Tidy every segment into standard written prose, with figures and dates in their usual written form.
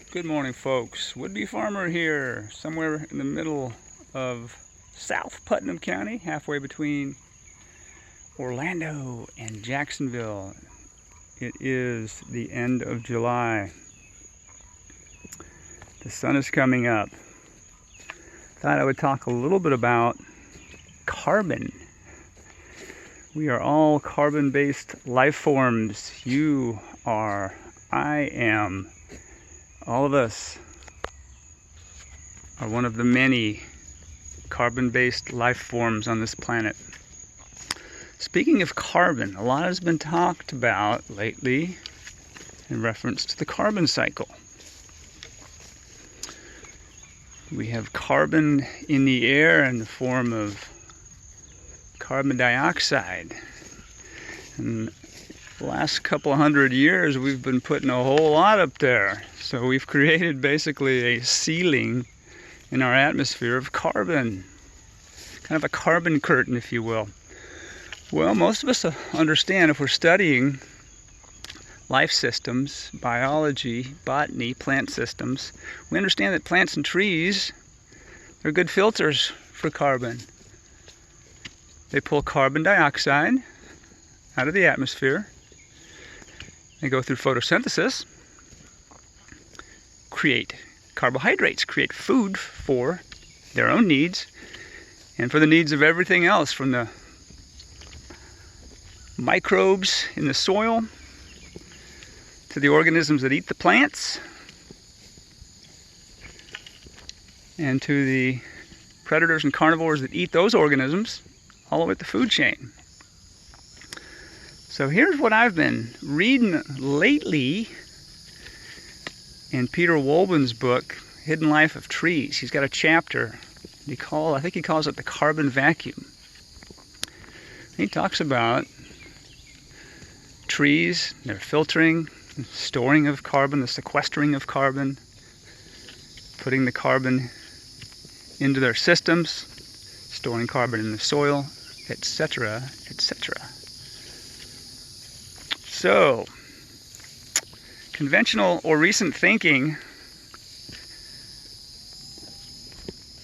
Good morning, folks. Would-be farmer here, somewhere in the middle of South Putnam County, halfway between Orlando and Jacksonville. It is the end of July. The sun is coming up. Thought I would talk a little bit about carbon. We are all carbon-based life forms. You are, I am. All of us are one of the many carbon-based life forms on this planet. Speaking of carbon, a lot has been talked about lately in reference to the carbon cycle. We have carbon in the air in the form of carbon dioxide. And the last couple hundred years, we've been putting a whole lot up there. So we've created basically a ceiling in our atmosphere of carbon. Kind of a carbon curtain, if you will. Well, most of us understand, if we're studying life systems, biology, botany, plant systems, we understand that plants and trees are good filters for carbon. They pull carbon dioxide out of the atmosphere. They go through photosynthesis, create carbohydrates, create food for their own needs and for the needs of everything else, from the microbes in the soil to the organisms that eat the plants and to the predators and carnivores that eat those organisms, all the way up the food chain. So here's what I've been reading lately in Peter Wolben's book, Hidden Life of Trees. He's got a chapter, I think he calls it the carbon vacuum. He talks about trees, their filtering, storing of carbon, the sequestering of carbon, putting the carbon into their systems, storing carbon in the soil, etc., etc. So, conventional or recent thinking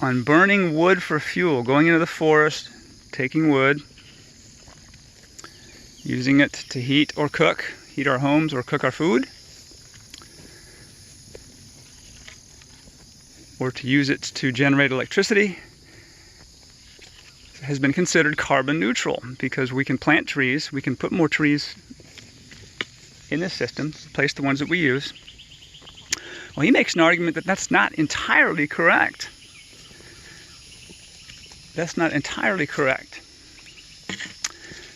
on burning wood for fuel, going into the forest, taking wood, using it to heat or cook, heat our homes or cook our food, or to use it to generate electricity, has been considered carbon neutral, because we can plant trees, we can put more trees in this system, replace the ones that we use. Well, he makes an argument that that's not entirely correct. That's not entirely correct.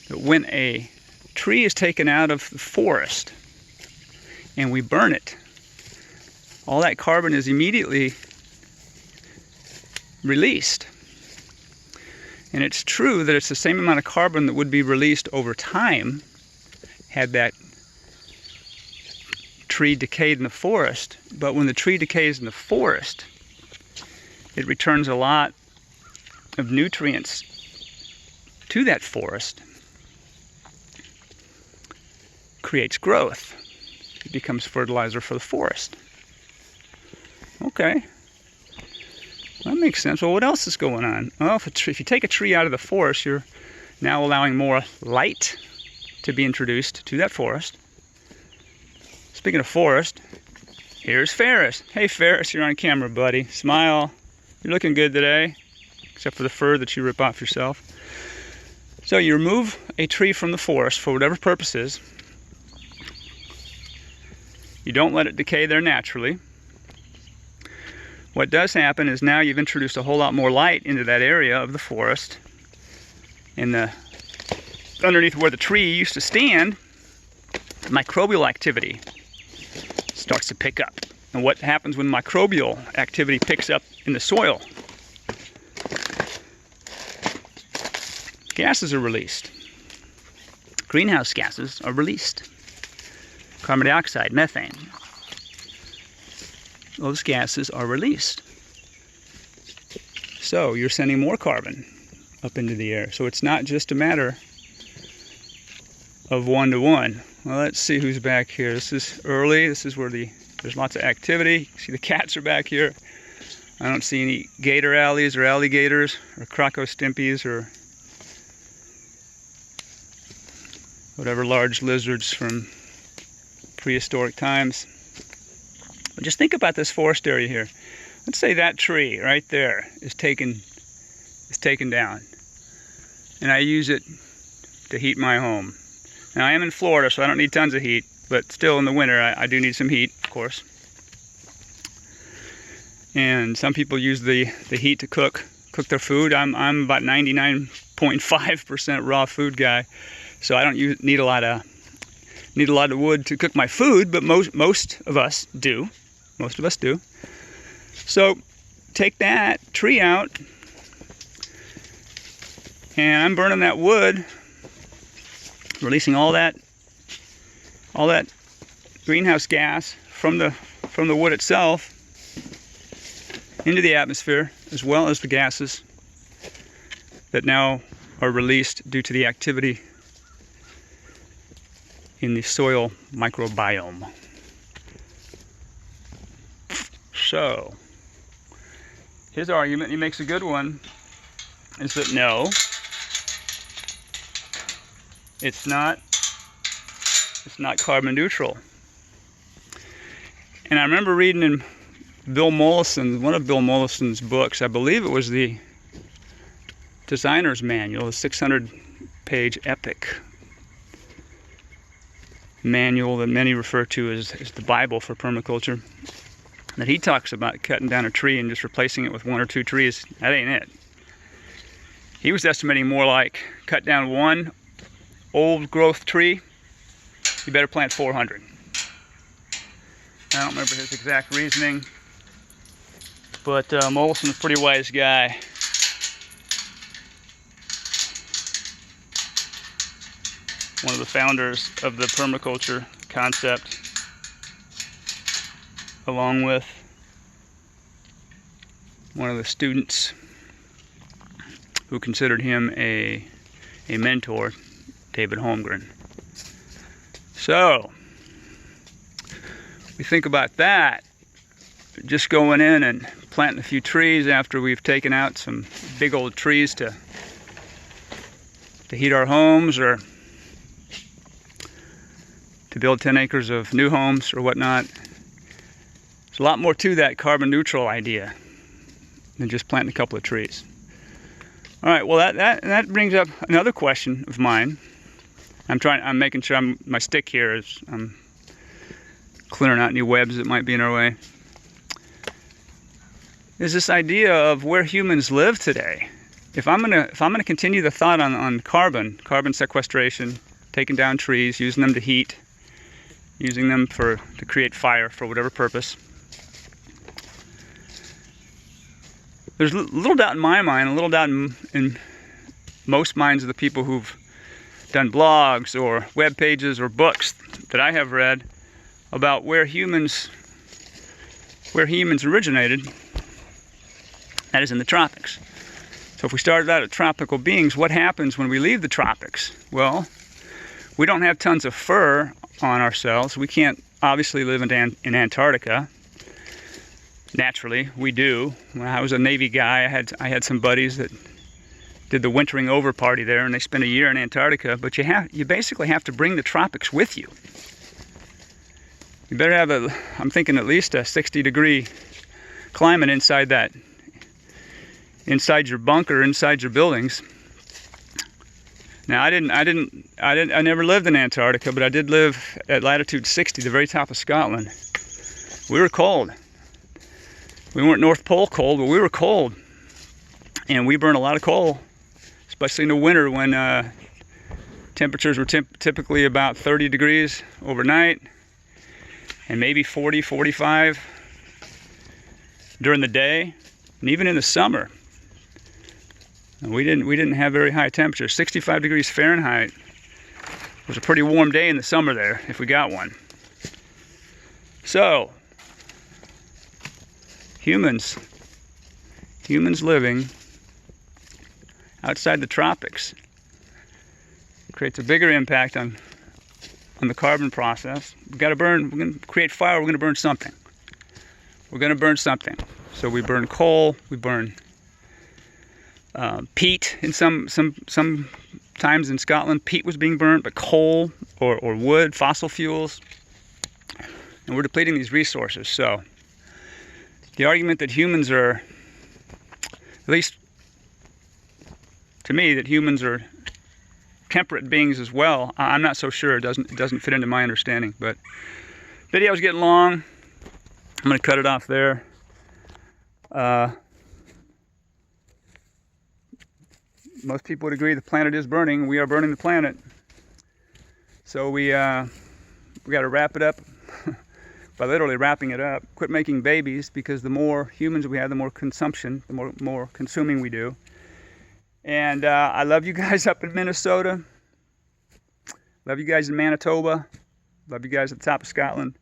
That when a tree is taken out of the forest and we burn it, all that carbon is immediately released. And it's true that it's the same amount of carbon that would be released over time had that tree decayed in the forest. But when the tree decays in the forest, it returns a lot of nutrients to that forest, creates growth. It becomes fertilizer for the forest. Okay. That makes sense. Well, what else is going on? Well, if you take a tree out of the forest, you're now allowing more light to be introduced to that forest. Speaking of forest, here's Ferris. Hey Ferris, you're on camera, buddy. Smile. You're looking good today, except for the fur that you rip off yourself. So you remove a tree from the forest for whatever purposes. You don't let it decay there naturally. What does happen is now you've introduced a whole lot more light into that area of the forest. Underneath where the tree used to stand, microbial activity starts to pick up. And what happens when microbial activity picks up in the soil? Gases are released. Greenhouse gases are released. Carbon dioxide, methane. Those gases are released. So you're sending more carbon up into the air. So it's not just a matter of one-to-one. Well, let's see who's back here. This is early. This is where the There's lots of activity. See, the cats are back here. I don't see any gator alleys or alligators or crocostimpies or whatever large lizards from prehistoric times. But just think about this forest area here. Let's say that tree right there is taken down, and I use it to heat my home. Now, I am in Florida, so I don't need tons of heat, but still in the winter I do need some heat, of course. And some people use the heat to cook their food. I'm about 99.5% raw food guy, so I don't need a lot of wood to cook my food, but most of us do. Most of us do. So take that tree out, and I'm burning that wood, releasing all that greenhouse gas from the wood itself into the atmosphere, as well as the gases that now are released due to the activity in the soil microbiome. So, his argument, he makes a good one, is that no, it's not carbon neutral. And I remember reading in one of Bill Mollison's books, I believe it was the Designer's Manual, the 600-page epic manual that many refer to as the Bible for permaculture, that he talks about cutting down a tree and just replacing it with 1 or 2 trees. That ain't it. He was estimating more like cut down 1 old growth tree, you better plant 400. I don't remember his exact reasoning, but Mollison's a pretty wise guy. One of the founders of the permaculture concept, along with one of the students who considered him a mentor, David Holmgren. So, we think about that, just going in and planting a few trees after we've taken out some big old trees to heat our homes, or to build 10 acres of new homes or whatnot. There's a lot more to that carbon neutral idea than just planting a couple of trees. All right, well that brings up another question of mine. I'm making sure my stick here is I'm clearing out any webs that might be in our way. Is this idea of where humans live today? If I'm gonna continue the thought on carbon sequestration, taking down trees, using them to heat, using them to create fire for whatever purpose, there's little doubt in my mind, a little doubt in most minds of the people who've done blogs or web pages or books that I have read about where humans originated. That is in the tropics. So if we started out as tropical beings, what happens when we leave the tropics? Well, we don't have tons of fur on ourselves. We can't obviously live in Antarctica. Naturally, we do. When I was a Navy guy, I had some buddies that did the wintering over party there, and they spent a year in Antarctica. But you basically have to bring the tropics with you. You better have I'm thinking at least a 60-degree climate inside your bunker, inside your buildings. Now, I never lived in Antarctica, but I did live at latitude 60, the very top of Scotland. We were cold. We weren't North Pole cold, but we were cold. And we burned a lot of coal, especially in the winter when temperatures were typically about 30 degrees overnight, and maybe 40, 45 during the day, and even in the summer. And we didn't have very high temperatures. 65 degrees Fahrenheit was a pretty warm day in the summer there, if we got one. So, humans living outside the tropics creates a bigger impact on on the carbon process. We've got to burn, we're going to create fire, we're going to burn something. We're going to burn something. So we burn coal, we burn peat. In some times in Scotland, peat was being burnt, but coal or wood, fossil fuels. And we're depleting these resources. So the argument that humans are, at least to me, that humans are temperate beings as well, I'm not so sure. It doesn't fit into my understanding. But video's getting long. I'm going to cut it off there. Most people would agree the planet is burning. We are burning the planet. So we got to wrap it up by literally wrapping it up. Quit making babies, because the more humans we have, the more consumption, the more consuming we do. And I love you guys up in Minnesota. Love you guys in Manitoba. Love you guys at the top of Scotland.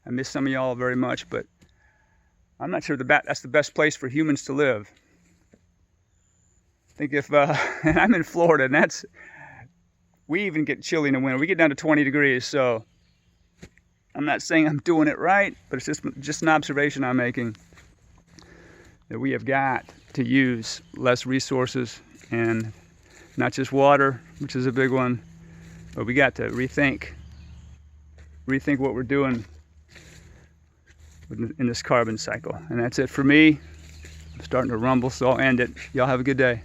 I miss some of y'all very much, but I'm not sure that's the best place for humans to live. I think if, and I'm in Florida, and we even get chilly in the winter. We get down to 20 degrees, so I'm not saying I'm doing it right, but it's just an observation I'm making, that we have got to use less resources, and not just water, which is a big one, but we got to rethink what we're doing in this carbon cycle. And that's it for me. I'm starting to rumble, so I'll end it. Y'all have a good day.